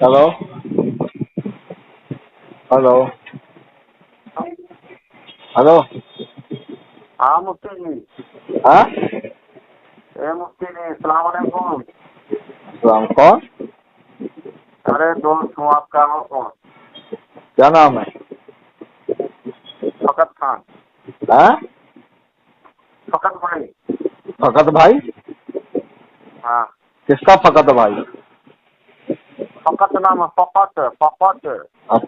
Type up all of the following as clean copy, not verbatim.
Hello hello hello. हाँ मुफ्ती जी। हाँ मुफ्ती जी अस्सलाम वालेकुम। सलाम। कौन? अरे दोस्त हूँ आपका। हो कौन? क्या नाम है? फकत खान। हाँ फकत भाई। फकत भाई? हाँ किसका फकत भाई? फकत नाम है। फकत फकत।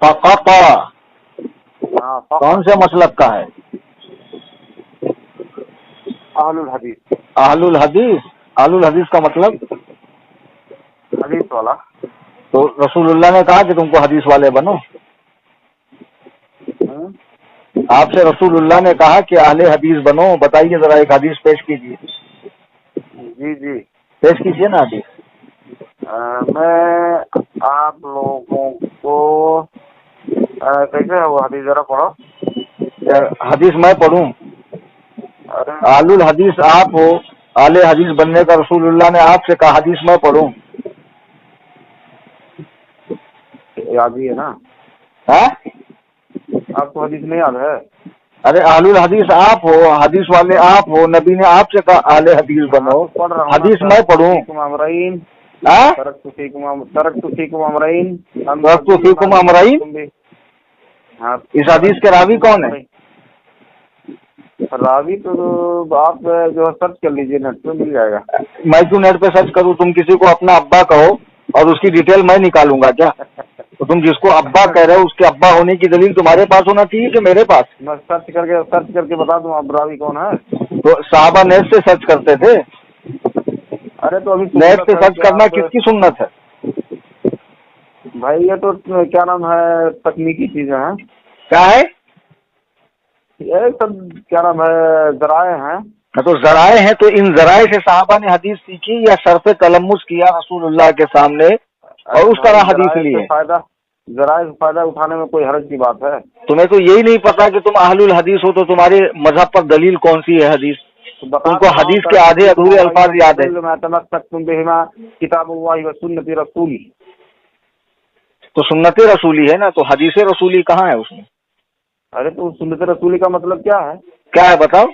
फकत हाँ कौन फकत। से मसलब का है? अहलुल हदीस। अहलुल हदीस। अहलुल हदीस का मतलब? हदीस वाला। तो रसूलुल्लाह ने कहा कि तुमको हदीस वाले बनो। आपसे रसूलुल्लाह ने कहा कि अहले हदीस बनो। बताइए जरा एक हदीस पेश कीजिए। जी जी। पेश कीजिए ना हदीस। मैं आप लोगों को कैसे है वो हदीस जरा पढ़ो। हदीस मैं पढ़ूं? अरे अहलुल हदीस आप हो। अहले हदीस बनने का रसूलुल्लाह ने आपसे कहा, हदीस मैं पढ़ूं? याद ही है ना हाँ? आपको? हदीस नहीं याद है? अरे अहलुल हदीस आप हो, हदीस वाले आप हो। नबी ने आपसे कहा अहले हदीस हाँ बनो। तो पढ़ रहा हूँ ना। हदीस मैं पढ़ूं? हाँ? तरक्तु फीकुम अमरैन। तरक्तु फीकुम अमरैन। हाँ इस हदीस के रावी कौन है? रावी तो आप जो सर्च कर लीजिए, नेट पे मिल जाएगा। मैं क्यों नेट पे सर्च करूं? तुम किसी को अपना अब्बा कहो और उसकी डिटेल मैं निकालूंगा क्या? तो तुम जिसको अब्बा कह रहे हो उसके अब्बा होने की दलील तुम्हारे पास होना चाहिए कि मेरे पास? मैं सर्च करके बता दूं आप रावी कौन है। तो साहबा नेट से सर्च करते थे। अरे तो अभी नेट सुन्नत से है सर्च क्या करना आप? किसकी सुन्नत है? भाई ये तो क्या नाम है, तकनीकी चीजें हैं क्या है? ये सब। क्या नाम है, जराए हैं। तो जराए हैं, तो इन जराए से साहबा ने हदीस सीखी या सरफ कलमुस किया रसूलुल्लाह के सामने और अरे उस भाई तरह हदीस ली है? जराए से फायदा उठाने में कोई हर्ज की बात है? तुम्हें तो यही नहीं पता कि तुम अहलुल हदीस हो, तो तुम्हारे मजहब पर दलील कौन सी है हदीस? तो बता तुमको तो रहा हूँ, हदीस के आधे अधूरे अल्फाज याद है। किताबुल्लाह व सुन्नती रसूली। तो सुन्नत रसूली है ना, तो हदीस रसूली कहाँ है उसमें? अरे तो सुन्नत रसूली का मतलब क्या है? क्या है बताओ?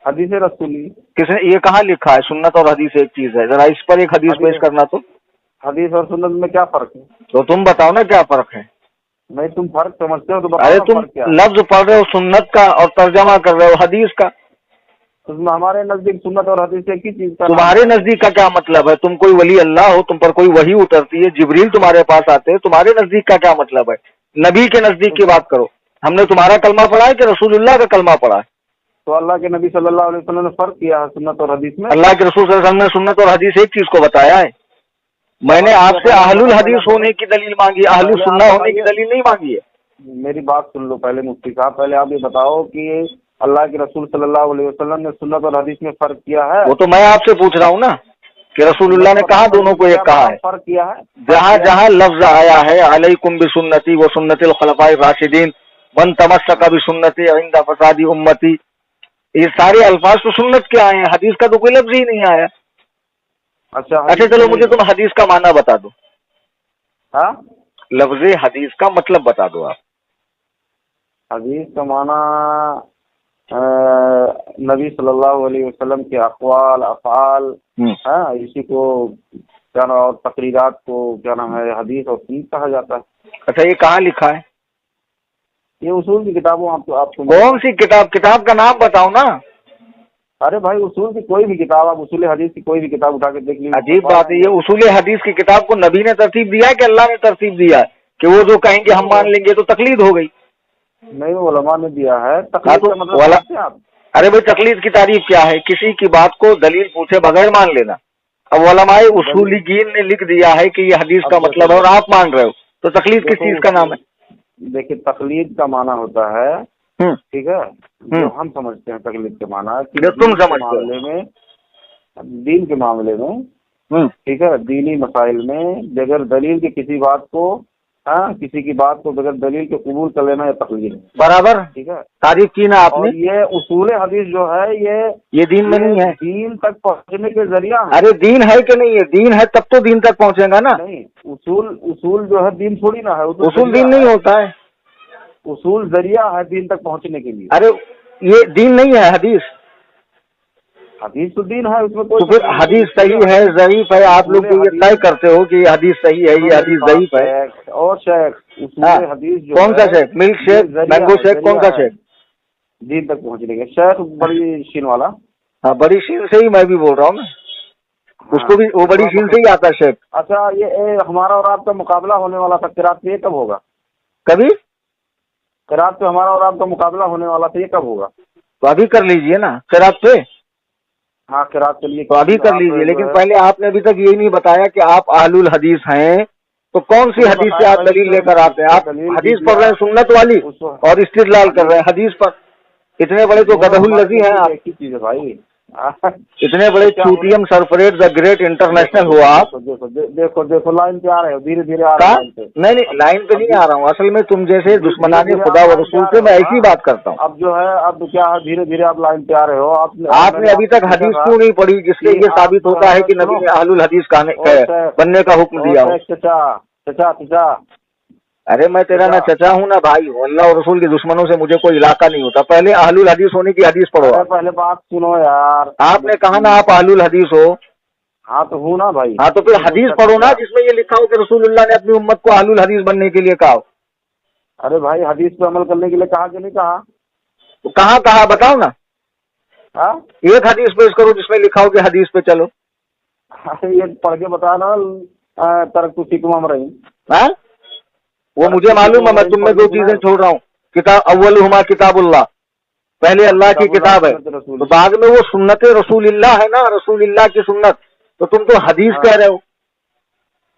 हदीस रसूली। किसने ये कहाँ लिखा है? सुन्नत और हदीस एक चीज है? जरा इस पर एक हदीस पेश करना। तो हदीस और सुन्नत में क्या फर्क है? तो तुम बताओ ना क्या फर्क है? नहीं तुम फर्क समझते हो तो बताओ अरे ना तुम फर्क क्या है। लफ्ज पढ़ रहे हो सुन्नत का और तर्जमा कर रहे हो हदीस का। तो हमारे नजदीक सुन्नत और हदीस एक ही चीज का नाम तुम्हारे है। नजदीक का क्या मतलब है? तुम कोई वली अल्लाह हो, तुम पर कोई वही उतरती है, जिब्रील तुम्हारे पास आते हैं, तुम्हारे नजदीक का क्या मतलब है? नबी के नजदीक की बात करो। हमने तुम्हारा कलमा पढ़ा है कि रसूलुल्लाह का कलमा पढ़ा है? तो अल्लाह के नबी सल्लल्लाहु अलैहि वसल्लम ने फर्क किया है सुन्नत और हदीस में। अल्लाह के रसूल सल्लल्लाहु अलैहि वसल्लम ने सुन्नत और हदीस एक चीज को बताया है। मैंने आपसे अहलुल हदीस होने की दलील मांगी, अहलुल सुन्ना होने की दलील नहीं मांगी है। मेरी बात सुन लो पहले मुफ्ती साहब। पहले आप ये बताओ कि अल्लाह के रसूल सल्लल्लाहु अलैहि वसल्लम ने सुन्नत और हदीस में फर्क किया है? वो तो मैं आपसे पूछ रहा हूँ ना कि रसूलुल्लाह ने कहा दोनों को एक कहा है? फर्क किया है। जहाँ जहाँ लफ्ज आया है अलैकुम बिसुन्नती व सुन्नतिल खुलफाए राशिदीन वन तमस्सका बिसुन्नती इंदा फसादी उम्मती, ये सारे अल्फाज तो सुन्नत के आए हैं, हदीस का तो कोई लफ्ज ही नहीं आया। अच्छा चलो मुझे तुम हदीस का माना बता दो। हाँ लफ्ज हदीस का मतलब बता दो आप। हदीस का माना नबी सल्लल्लाहु अलैहि वसल्लम के अक़वाल अफ़आल, हाँ इसी को क्या नाम, और तकरीरात को क्या नाम है हदीस और सुन्नत कहा जाता है। अच्छा ये कहाँ लिखा है? ये उसूल की किताबों आपको कौन सी किताब? किताब का नाम बताओ ना। अरे भाई उसूल की कोई भी किताब, आप उसूल हदीस की कोई भी किताब उठा के देख लीजिए। अजीब बात है, ये उसूल हदीस की किताब को नबी ने तरतीब दिया है कि अल्लाह ने तरतीब दिया है कि वो जो कहेंगे हम मान लेंगे? तो तकलीद हो गई। नहीं वो उलमा ने दिया है। तकलीद का मतलब समझते हैं आप? अरे भाई तकलीद की तारीफ क्या है? किसी की बात को दलील पूछे बगैर मान लेना। अब उलमाए उसूलीगीन ने लिख दिया है कि ये हदीस का मतलब है और आप मान रहे हो, तो तकलीद किस चीज का नाम है? देखिए तकलीद का माना होता है, ठीक है, जो हम समझते हैं तकलीद के माना कि तुम समझते हो दीन के मामले में, ठीक है, दीनी मसाइल में बगैर दलील की किसी बात को ہاں کسی کی بات کو بغیر دلیل کے قبول کر لینا یہ تقلید ہے. برابر ٹھیک ہے. تعریف کی نا آپ نے. اور یہ اصول حدیث جو ہے یہ دین میں نہیں ہے. دین تک پہنچنے کے ذریعہ ہے. ارے دین ہے کہ نہیں ہے؟ دین ہے تب تو دین تک پہنچے گا نا. نہیں اصول جو ہے دین تھوڑی نا ہے. اصول دین نہیں ہوتا ہے. اصول ذریعہ ہے دین تک پہنچنے کے لیے. ارے یہ دین نہیں ہے حدیث. حدیث تو دین ہے, اس میں تو پھر حدیث صحیح ہے ضعیف ہے آپ لوگ تو یہ طے کرتے ہو کہ یہ حدیث صحیح ہے یہ حدیث ضعیف ہے. اور شیخ اصول حدیث جو کون سا شیخ؟ ملک شیخ, مینگو شیخ, کون سا شیخ؟ دین تک پہنچنے کے شیخ بڑی شین والا. ہاں بڑی شین سے ہی میں بھی بول رہا ہوں نا, اس کو بھی وہ بڑی شین سے ہی آتا ہے شیخ. اچھا یہ ہمارا اور آپ کا مقابلہ ہونے والا تھا قرات پہ, یہ کب ہوگا؟ کبھی قرات پہ ہمارا اور آپ کا مقابلہ ہونے والا تھا, یہ کب ہوگا؟ تو ابھی کر لیجئے نا قرات پہ. ہاں قرات کے لیے تو ابھی کر لیجئے, لیکن پہلے آپ نے ابھی تک یہ نہیں بتایا کہ آپ اہل الحدیث ہیں تو کون سی حدیث سے آپ دلیل لے کر آتے ہیں؟ آپ حدیث پڑھ رہے ہیں سنت والی اور استدلال کر رہے ہیں حدیث پر. اتنے بڑے تو گدہ الذی ہیں آپ. ایک ہی چیز ہے بھائی, اتنے بڑے چوٹیم سرفریٹ دا گریٹ انٹرنیشنل ہو آپ. دیکھو لائن پہ آ رہے ہو, دھیرے دھیرے آ رہے ہیں. نہیں لائن پہ نہیں آ رہا ہوں, اصل میں تم جیسے دشمنان خدا و رسول سے میں ایسی بات کرتا ہوں. اب جو ہے اب کیا ہے, دھیرے دھیرے آپ لائن پہ آ رہے ہو. آپ نے ابھی تک حدیث کیوں نہیں پڑھی جس سے یہ ثابت ہوتا ہے کہ نبی نے اہل الحدیث بننے کا حکم دیا ہو؟ چچا ارے میں تیرا نہ چچا ہوں نہ بھائی ہوں. اللہ اور رسول کے دشمنوں سے مجھے کوئی علاقہ نہیں ہوتا. پہلے اہل الحدیث ہونے کی حدیث پڑھو. پہلے بات سنو یار, آپ نے کہا نا آپ اہل الحدیث ہو. ہاں تو ہوں نا بھائی. ہاں تو پھر حدیث پڑھو نا جس میں یہ لکھا ہو کہ رسول اللہ نے اپنی امت کو اہل الحدیث بننے کے لیے کہا. ارے بھائی حدیث پہ عمل کرنے کے لیے کہا کہ نہیں کہا؟ تو کہاں کہا بتاؤ نا. ایک حدیث پیش کرو جس میں لکھا ہو کہ حدیث پہ چلو. یہ پڑھ کے بتانا ترک تو سکھ مم رہی. وہ مجھے معلوم ہے, میں تم میں دو چیزیں چھوڑ رہا ہوں. کتاب اولہما کتاب اللہ, پہلے اللہ کی کتاب ہے, تو بعد میں وہ سنت رسول اللہ ہے نا, رسول اللہ کی سنت. تو تم تو حدیث کہہ رہے ہو.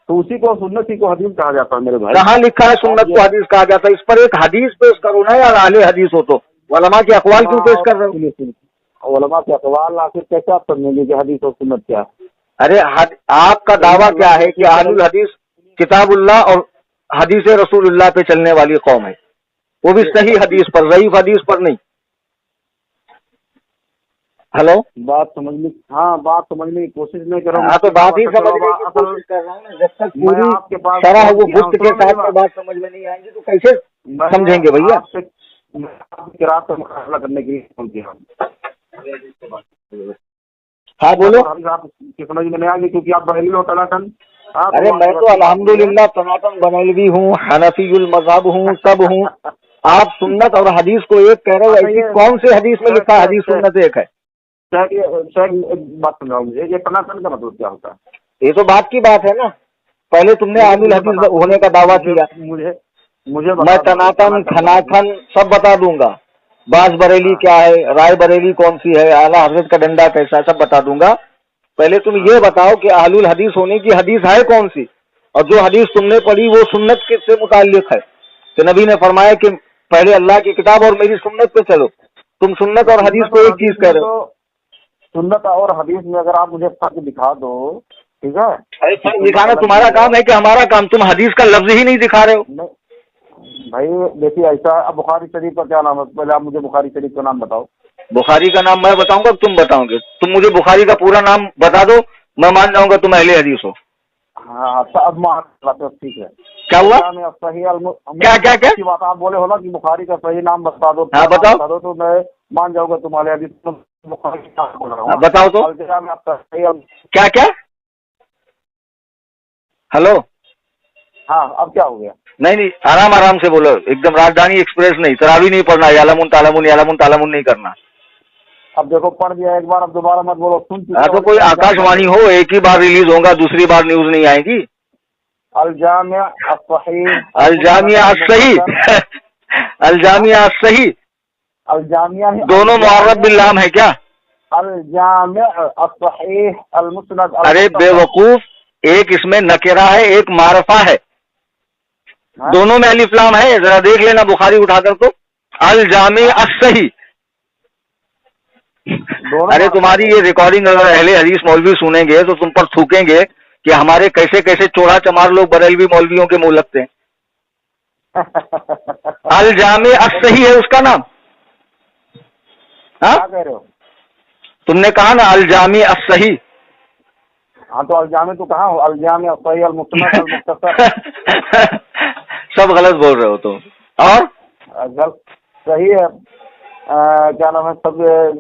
تو اسی کو سنت ہی کو حدیث کہا جاتا ہے میرے بھائی. کہاں لکھا ہے سنت کو حدیث کہا جاتا ہے؟ اس پر ایک حدیث پیش کرو نا یار. اہل حدیث ہو تو علماء کے اقوال کیوں پیش کر رہے ہو؟ علماء کے اقوال آخر کیسے آپ سمجھیں گے کہ حدیث اور سنت کیا ہے؟ ارے آپ کا دعویٰ کیا ہے کہ اہل الحدیث کتاب اللہ اور حدیث رسول اللہ پہ چلنے والی قوم ہے, وہ بھی صحیح حدیث پر, ضعیف حدیث پر نہیں. ہلو, بات سمجھنے, ہاں بات سمجھنے کی کوشش نہیں کر رہا ہوں. ہاں تو بات ہی سمجھنے کی کوشش کر رہا ہوں نا. جب تک پوری شرح وہ گفت کے ساتھ میں بات سمجھ میں نہیں آئیں گی تو کیسے سمجھیں گے بھیا؟ قرات کا مقابلہ کرنے کے لیے فون کیا. ہاں بولو. سمجھ میں نہیں آ گئی کیونکہ آپ بریلوی ہو ٹناٹن. ارے میں تو الحمدللہ ٹناٹن بریلوی ہوں, حنفی المذہب ہوں, سب ہوں. آپ سنت اور حدیث کو ایک کہہ رہے ہو. ایسی کون سی حدیث میں لکھا حدیث سنت ایک ہے؟ بات سمجھاؤ مجھے, یہ ٹناٹن کا مطلب کیا ہوتا ہے؟ یہ تو بات کی بات ہے نا. پہلے تم نے اہل الحدیث ہونے کا دعویٰ کیا. مجھے میں ٹناٹن کھناٹن سب بتا دوں گا. باز بریلی کیا ہے, رائے بریلی کون سی ہے, اعلیٰ حضرت کا ڈنڈا کیسا, سب بتا دوں گا. پہلے تم یہ بتاؤ کہ اہل الحدیث ہونے کی حدیث ہے کون سی, اور جو حدیث تم نے پڑھی وہ سنت کس سے متعلق ہے؟ کہ نبی نے فرمایا کہ پہلے اللہ کی کتاب اور میری سنت پہ چلو. تم سنت اور حدیث کو ایک چیز کہہ رہے ہو. سنت اور حدیث میں اگر آپ مجھے فرق دکھا دو, ٹھیک ہے. فرق دکھانا تمہارا کام ہے کہ ہمارا کام؟ تم حدیث کا لفظ ہی نہیں دکھا رہے ہو. بھائی دیکھیے ایسا, اب بخاری شریف کا کیا نام ہے؟ پہلے آپ مجھے بخاری شریف کا نام بتاؤ. بخاری کا نام میں بتاؤں گا تم بتاؤ گے؟ تم مجھے بخاری کا پورا نام بتا دو, میں مان جاؤں گا تم اہل حدیث ہو. ہاں اب ٹھیک ہے. کیا ہوا؟ کیا بات آپ بولے ہو نا کہ بخاری کا صحیح نام بتا دو. ہاں بتاؤ. تو میں مان جاؤں گا تمہارے حدیث. بتاؤ تو کیا. ہلو, ہاں اب کیا ہو گیا؟ نہیں آرام سے بولو, ایک دم راجدھانی ایکسپریس نہیں, تراوی نہیں پڑھنا, یعلمون تالمون نہیں کرنا. اب دیکھو پڑھ دیا ایک بار, اب دوبارہ مت بولو. ہاں تو کوئی آکاش وانی ہو, ایک ہی بار ریلیز ہوگا, دوسری بار نیوز نہیں آئے گی. الجامع الصحیح, الجامع الصحیح, الجامع الصحیح, الجامع دونوں معرب باللام ہے کیا؟ الجامع الصحیح المسند. ارے بے وقوف, ایک اس میں نکرہ ہے, ایک معرفہ ہے, دونوں میں الف لام ہے. ذرا دیکھ لینا بخاری اٹھا کر تو. الجامع الصحیح. ارے تمہاری یہ ریکارڈنگ اگر اہل حدیث مولوی سنیں گے تو تم پر تھوکیں گے کہ ہمارے کیسے کیسے چوڑا چمار لوگ بریلوی مولویوں کے منہ لگتے ہیں. अल जामे अस्सही है उसका नाम। हाँ, क्या कह रहे हो? तुमने कहा ना अल जामे अस्सही। हाँ, तो अलजामे तो कहाँ हो? अलजामे अस्सही अल मुस्नद अल मुख्तसर सब गलत बोल रहे हो तुम। और सही है। क्या नाम है, सब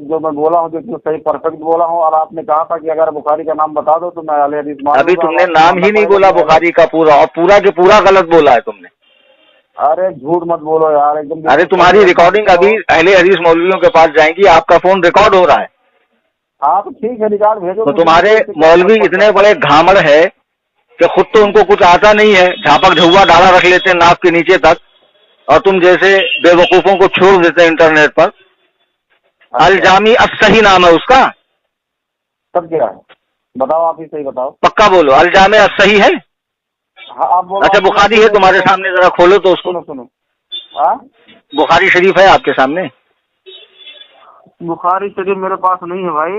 जो मैं बोला हूँ जो सही परफेक्ट बोला हूँ। और आपने कहा था कि अगर बुखारी का नाम बता दो तो मैं अहले हदीस मान अभी लूंगा। तुमने नाम ही नहीं बोला बुखारी का पूरा, और पूरा के पूरा गलत बोला है तुमने। अरे झूठ मत बोलो यार, एकदम। अरे तुम्हारी रिकॉर्डिंग अभी अहले हदीस मौलवियों के पास जाएंगी, आपका फोन रिकॉर्ड हो रहा है। हाँ तो ठीक है, रिकॉर्ड भेजो। तो तुम्हारे मौलवी इतने बड़े घामड़ है कि खुद तो उनको कुछ आता नहीं है, झापक झुआ डाला रख लेते हैं नाक के नीचे तक, और तुम जैसे बेवकूफों को छोड़ देते हैं इंटरनेट पर। अल जामी अस्सही नाम है उसका। सब क्या है बताओ, आप ही सही बताओ। पक्का बोलो, अल जामे अस्सही है। हाँ आप बोलो। अच्छा, बुखारी है तुम्हारे सामने, जरा खोलो तो उसको। सुनो सुनो। हाँ, बुखारी शरीफ है आपके सामने? बुखारी शरीफ मेरे पास नहीं है भाई।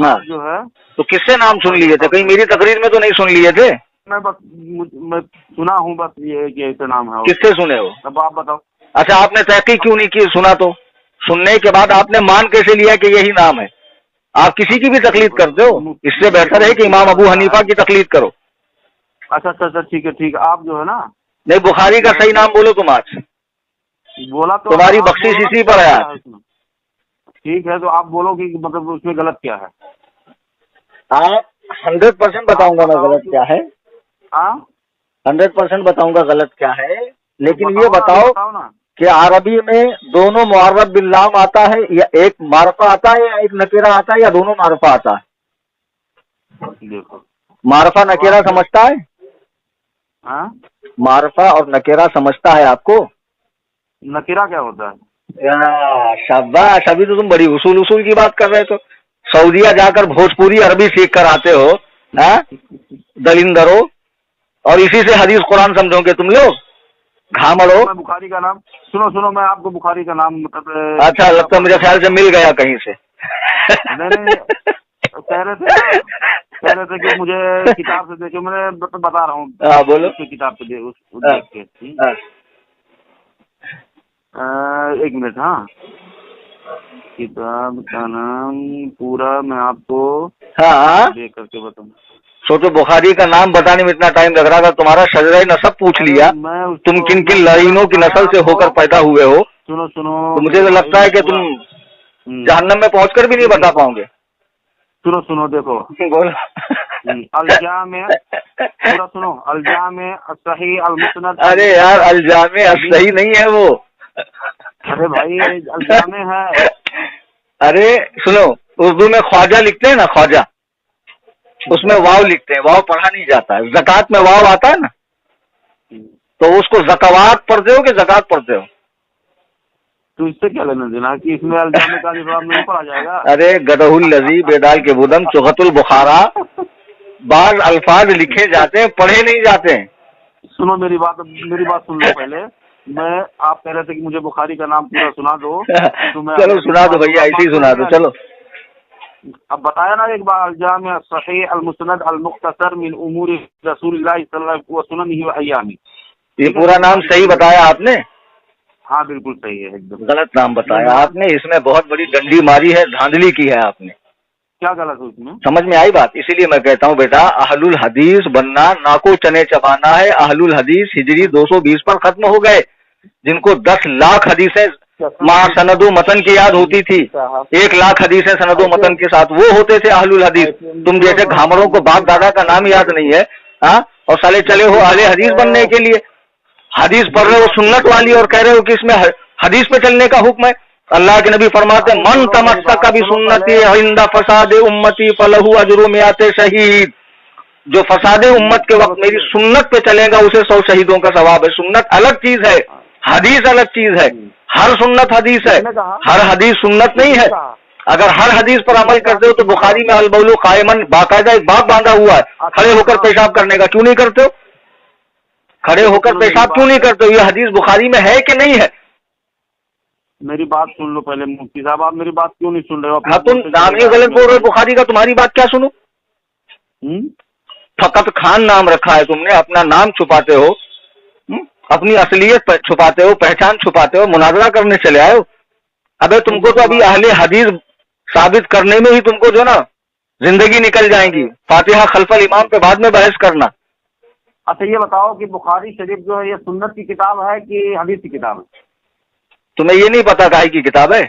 हाँ, जो है तो किससे नाम सुन लिए थे? कहीं मेरी तकरीर में तो नहीं सुन लिए थे? मैं सुना हूँ बस ये कि ऐसे नाम है। किससे सुने हो? अब आप बताओ। अच्छा, आपने तहकीक क्यों नहीं की? सुना तो सुनने के बाद आपने मान कैसे लिया कि यही नाम है? आप किसी की भी तकलीद करते हो, इससे बेहतर है कि इमाम अबू हनीफा की तकलीद करो। अच्छा अच्छा अच्छा, ठीक है ठीक है। आप जो है ना, नहीं, बुखारी का सही नाम बोलो तुम आज। बोला तो तुम्हारी बख्शिश इसी पर है आज। ठीक है, तो आप बोलो कि मतलब उसमें गलत क्या है। आप 100% बताऊंगा मैं गलत क्या है। हाँ, 100% बताऊंगा गलत क्या है, लेकिन ये बताओ बताओ कि अरबी में दोनों मुअर्रब बिल लाम आता है, या एक मारफा आता है, या एक नकेरा आता है, या दोनों मारफा आता है? देखो, मारफा नकेरा समझता है? हाँ, मारफा और नकेरा समझता है आपको? नकेरा क्या होता है? शाबाश, अभी तो तुम बड़ी उसूल की बात कर रहे थे। सऊदीया जाकर भोजपुरी अरबी सीख कर आते हो, हाँ दलिंदरो, और इसी से हदीस कुरान समझोगे तुम लोग, घामड़ो। मैं बुखारी का नाम सुनो, मैं आपको बुखारी का नाम मतलब अच्छा, लगता है मुझे ख्याल से मिल गया कहीं से। नहीं कह रहे थे कि मुझे किताब से देखो, मैं बता रहा हूँ। हाँ बोलो। किताब से देख के। एक मिनट। हाँ, किताब का नाम पूरा मैं आपको देख करके बताऊँ। सोचो, बुखारी का नाम बताने में इतना टाइम लग रहा था, तुम्हारा शजरा नसब पूछ लिया, तुम किन किन लाइनों की नस्ल से होकर पैदा हुए हो। सुनो तो मुझे तो लगता है कि तुम जहन्नम में पहुंचकर भी नहीं बता पाओगे। सुनो देखो, बोलो। अलजामे पूरा सुनो। अलजामे अस्सही अल मुस्नद। अरे यार, अलजामे अस्सही नहीं है वो। अरे भाई, अलजामे है। अरे सुनो, उर्दू में ख्वाजा लिखते हैं ना, ख्वाजा, उसमें वाव लिखते हैं, वाव पढ़ा नहीं जाता है। ज़कात में वाव आता है ना, तो उसको ज़कावात पढ़ते हो कि ज़कात पढ़ते हो? तो इससे क्या लेना देना कि इसमें अलजामे का जवाब नहीं पढ़ा जाएगा? अरे गदहुल लजी बेदाल के बुदम चुगतुल बुखारा, बाज अल्फाज लिखे जाते हैं, पढ़े नहीं जाते हैं। सुनो मेरी बात सुन लो पहले। आप कह रहे थे कि मुझे बुखारी का नाम पूरा सुना दो, तो मैं चलो सुना दो भैया, ऐसे ही सुना दो। चलो, अब बताया ना एक बार, अलजामे सही अल मुस्नद अल मुख्तसर मिन उमूर रसूलुल्लाह सल्लल्लाहु अलैहि वसल्लम व अय्यामी। ये पूरा नाम सही बताया आपने? हाँ बिल्कुल सही है, एकदम गलत नाम बताया आपने। इसमें बहुत बड़ी डंडी मारी है, धांधली की है आपने। क्या गलत है उसमें? समझ में आई बात? इसीलिए मैं कहता हूँ बेटा, अहलुल हदीस बनना ना को चने चबाना है। अहलुल हदीस हिजरी 220 पर खत्म हो गए। जिनको 10 लाख हदीसें मां सनदो मतन की याद होती थी, 1 लाख हदीसें सनदो मतन के साथ, वो होते थे अहलुल हदीस। तुम जैसे घामरों को बाप दादा का नाम याद नहीं है, हाँ, और साले चले हो अहले हदीस बनने के लिए। हदीस पढ़ रहे हो सुन्नत वाली, और कह रहे हो कि इसमें हदीस पे चलने का हुक्म है। अल्लाह के नबी फरमाते हैं, मन तमस्सक भी सुन्नती इंदा फसादे उम्मती फलहू अजरु मियाते शहीद। जो फसादे उम्मत के वक्त मेरी सुन्नत पे चलेगा उसे 100 शहीदों का सवाब है। सुन्नत अलग चीज है, हदीस अलग चीज है। हर सुन्नत हदीस है, हर हदीस सुन्नत नहीं है। अगर हर हदीस पर अमल करते हो तो बुखारी में अलबौलु कायमन बाकायदा एक बाप बांधा हुआ है, खड़े होकर पेशाब करने का। क्यों नहीं करते हो? खड़े होकर पेशाब क्यों नहीं करते हो? ये हदीस बुखारी में है कि नहीं है? मेरी बात सुन लो पहले मुफ्ती साहब, आप मेरी बात क्यों नहीं सुन रहे हो? हाँ, तुम नाम ही गलत बोल रहे हो बुखारी का, तुम्हारी बात क्या सुनो? फकत खान नाम रखा है तुमने, अपना नाम छुपाते हो। अपनी असलियत छुपाते हो, पहचान छुपाते हो, मुनाजरा करने चले आए हो। अबे तुमको तो अभी अहले हदीस साबित करने में ही तुमको जो ना जिंदगी निकल जाएगी। फातिहा खल्फल इमाम पे बाद में बहस करना। अच्छा ये बताओ कि बुखारी शरीफ जो है ये सुन्नत की किताब है कि हदीस की किताब है? तुम्हें ये नहीं पता काहे की किताब है?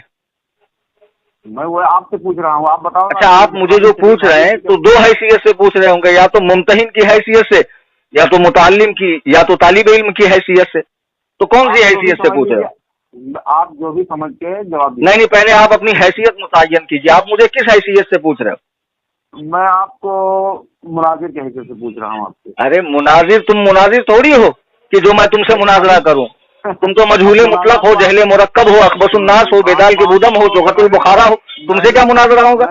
मैं वो आपसे पूछ रहा हूँ, आप बताओ। अच्छा, आप मुझे जो पूछ रहे हैं तो दो हैसियत से पूछ रहे होंगे, या तो मुमतहिन की हैसियत से, या तो मुतालिम की, या तो तालिब इल्म की हैसियत से। तो कौन सी हैसियत से पूछ रहे हो? आप जो भी समझ के जवाब दीजिए। नहीं, पहले आप अपनी हैसियत मुतय्यन कीजिए। आप मुझे किस हैसियत से पूछ रहे हो? मैं आपको मुनाजिर के हैसियत से पूछ रहा हूँ आपसे। अरे मुनाजिर, तुम मुनाजिर थोड़ी हो कि जो मैं तुमसे मुनाजरा करूं। तुम तो मजहूले मुतलक हो, जहले मुरक्कब हो, अखबसुन्नास हो, बेदाल के बुदम हो, जोगतुल बुखारा हो। तुमसे क्या मुनाजरा होगा?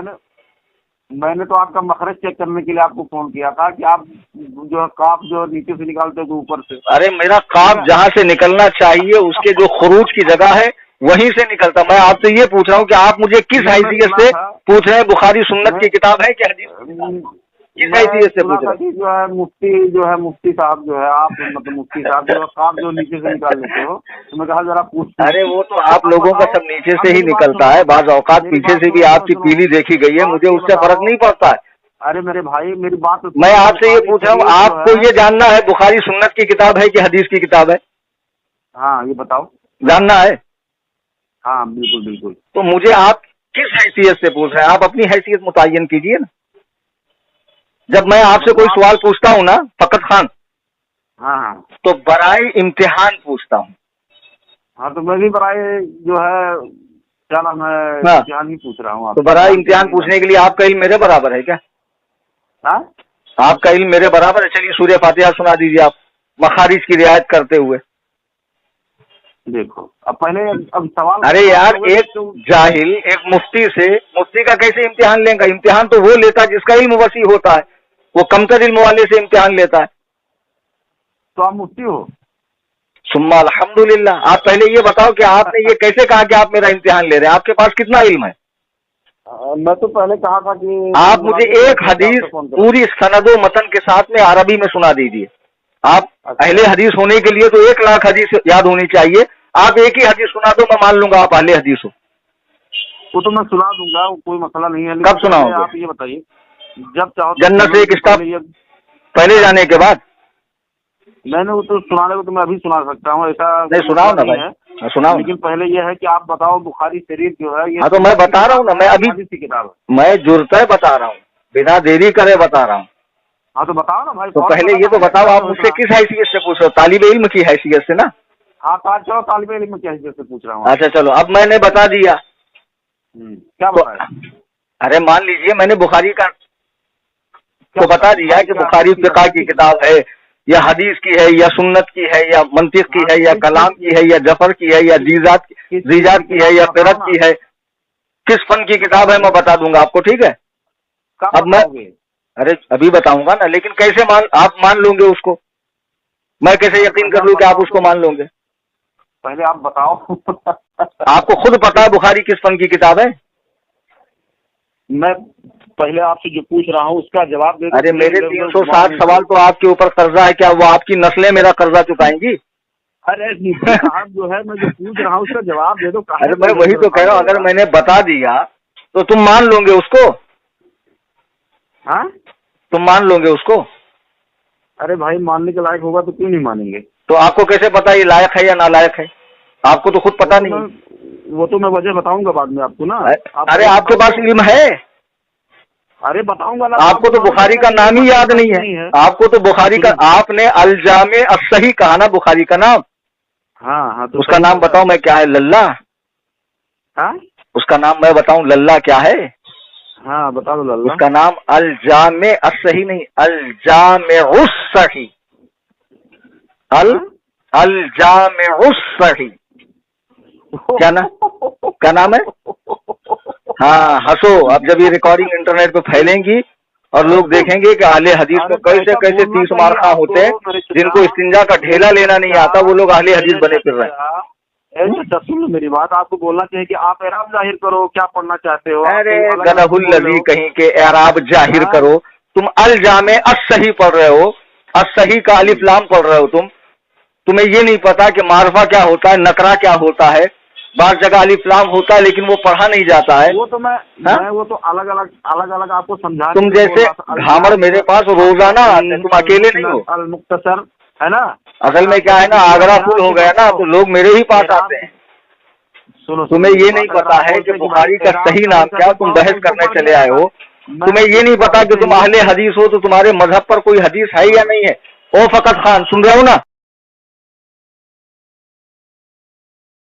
मैंने तो आपका मखरज चेक करने के लिए आपको फोन किया था कि आप जो काफ जो नीचे से निकालते हो ऊपर से। अरे मेरा काफ जहाँ से निकलना चाहिए उसके जो खुरूज की जगह है वहीं से निकलता। मैं आपसे ये पूछ रहा हूँ कि आप मुझे किस हैसियत से पूछ रहे हैं? बुखारी सुन्नत की किताब है क्या? किस हैसियत से पूछ रहे हैं? जो है मुफ्ती साहब जो है, आप मतलब मुफ्ती साहब जो काफ जो नीचे से निकाल लेते हो, तो मैं कहा जरा पूछ। अरे वो तो आप लोगों का सब नीचे से ही निकलता है, बाज़ औकात पीछे से भी आपकी पीली देखी गई है, मुझे उससे फर्क नहीं पड़ता है। अरे मेरे भाई मेरी बात तो मैं आपसे ये पूछ रहा हूँ, आपको ये जानना है बुखारी सुन्नत की किताब है कि हदीस की किताब है? हाँ ये बताओ। जानना है? हाँ बिल्कुल बिल्कुल। तो मुझे आप किस हैसियत से पूछ रहे हैं? आप अपनी हैसियत मुतय्यन कीजिए ना। जब मैं आपसे कोई सवाल पूछता हूँ ना फकत खान, हाँ तो बराए इम्तिहान पूछता हूँ। हाँ तो मैं भी बराए जो है क्या नाम है इम्तिहान ही पूछ रहा हूँ। तो बराए इम्तिहान पूछने के लिए आपका इल्म मेरे बराबर है क्या? हाँ आपका इल्म मेरे बराबर है? चलिए सूर्य फातिहा सुना दीजिए आप मखारिज की रियायत करते हुए। देखो अब पहले अब सवाल। अरे यार, एक जाहिल एक मुफ्ती का कैसे इम्तिहान लेगा? इम्तिहान तो वो लेता है जिसका इल्म वसी होता है, वो कमतर इल्म वाले से इम्तिहान लेता है। तो आप मुफ्ती हो? सुम्मा अल्हम्दुलिल्लाह। आप पहले ये बताओ कि आपने ये कैसे कहा कि आप मेरा इम्तिहान ले रहे हैं? आपके पास कितना इल्म है? मैं तो पहले कहा था कि आप मुझे एक हदीस पूरी सनदो मतन के साथ में अरबी में सुना दीजिए। आप अहले हदीस होने के लिए तो 1 लाख हदीस याद होनी चाहिए। आप एक ही हदीस सुना दो, मैं मान लूंगा आप अहले हदीस हो। वो तो मैं सुना दूंगा, कोई मसला नहीं है। कब सुनाओगे? आप ये बताइए, जब चाहो। जन्नत से एक स्टॉप पहले जाने के बाद? मैंने वो तो सुनाने को तो मैं अभी सुना सकता हूँ, ऐसा नहीं। सुनाओ ना भाई, सुनाओ। लेकिन पहले ये है कि आप बताओ बुखारी शरीफ जो है ये। हाँ तो मैं बता रहा हूँ ना, मैं अभी किताब मैं जुर्ता बता रहा हूँ, बिना देरी करे बता रहा हूँ। हाँ तो बताओ ना भाई। तो पहले ये तो बताओ आप मुझसे किस हैसियत से पूछ रहे हो? तालिब इल्म की हैसियत से ना? हाँ चलो तालिब इल्म की हैसियत से पूछ रहा हूँ। अच्छा चलो, अब मैंने बता दिया। क्या बताया? अरे मान लीजिए मैंने बुखारी का तो बता दिया कि बुखारी फिक़ह की किताब है, या हदीस की है, या सुन्नत की है, या मंतिक की है, या कलाम की है, या जफर की है, या जीजात की है, या क़िरात की है। किस फन की किताब है मैं बता दूंगा आपको, ठीक है? अब मैं अरे अभी बताऊंगा ना, लेकिन कैसे आप मान लोगे उसको? मैं कैसे यकीन कर लूं कि आप उसको मान लोगे? पहले आप बताओ। आपको खुद पता है बुखारी किस फन की किताब है? मैं पहले आपसे जो पूछ रहा हूँ उसका जवाब दे दो। अरे मेरे 360 सवाल तो आपके ऊपर कर्जा है, क्या वो आपकी नस्लें मेरा कर्जा चुकाएंगी? अरे आप जो है मैं जो पूछ रहा हूँ उसका जवाब दे दो। अरे मैं वही तो कह रहा हूँ, अगर मैंने बता दिया तो तुम मान लोगे उसको? हाँ तुम मान लोगे उसको? अरे भाई मानने के लायक होगा तो क्यों नहीं मानेंगे? तो आपको कैसे पता ये लायक है या नालायक है? आपको तो खुद पता नहीं। वो तो मैं वजह बताऊंगा बाद में आपको ना। अरे आपके पास इल्म है? अरे बताऊंगा ना। आपको तो बुखारी का नाम ही याद नहीं है। आपको तो बुखारी का, आपने अल जामे अस्सही कहा ना बुखारी का नाम? हाँ तो उसका नाम बताओ मैं क्या है? लल्ला? हाँ उसका नाम मैं बताऊं लल्ला क्या है? हाँ बता दो लल्ला। उसका नाम अल जामे अस्सही नहीं, अल जामे अस्सही। अल जामे अस्सही। क्या नाम है? हाँ हंसो। अब जब ये रिकॉर्डिंग इंटरनेट पे फैलेंगी और लोग देखेंगे कि अहले हदीस में कैसे कैसे 30 मारखा होते हैं, जिनको इस्तिंजा का ढेला लेना नहीं आता, वो लोग अहले हदीस बने फिर रहे हैं। सुन मेरी बात, आपको बोलना चाहिए कि आप एराब जाहिर करो, क्या पढ़ना चाहते हो? अरे गलहुल्लज़ी कहीं के एराब जाहिर करो। तुम अल जामे अस्सही पढ़ रहे हो, अस्सही का अलिफ लाम पढ़ रहे हो तुम। तुम्हें ये नहीं पता कि मारफा क्या होता है, नकरा क्या होता है। बार जगह अलिफ लाम होता है लेकिन वो पढ़ा नहीं जाता है। वो तो मैं वो तो अलग अलग आपको समझा। तुम जैसे घामर मेरे पास रोजाना आते हैं, तुम अकेले नहीं हो। अल मुख्तसर है ना, असल में क्या है ना, आगरा फुल हो गया ना, तो लोग मेरे ही पास आते हैं। सुनो, तुम्हें ये नहीं पता है कि बुखारी का सही नाम क्या, तुम बहस करने चले आए हो। तुम्हें ये नहीं पता कि तुम अहले हदीस हो तो तुम्हारे मजहब पर कोई हदीस है या नहीं है। ओ फकत खान, सुन रहे हो ना?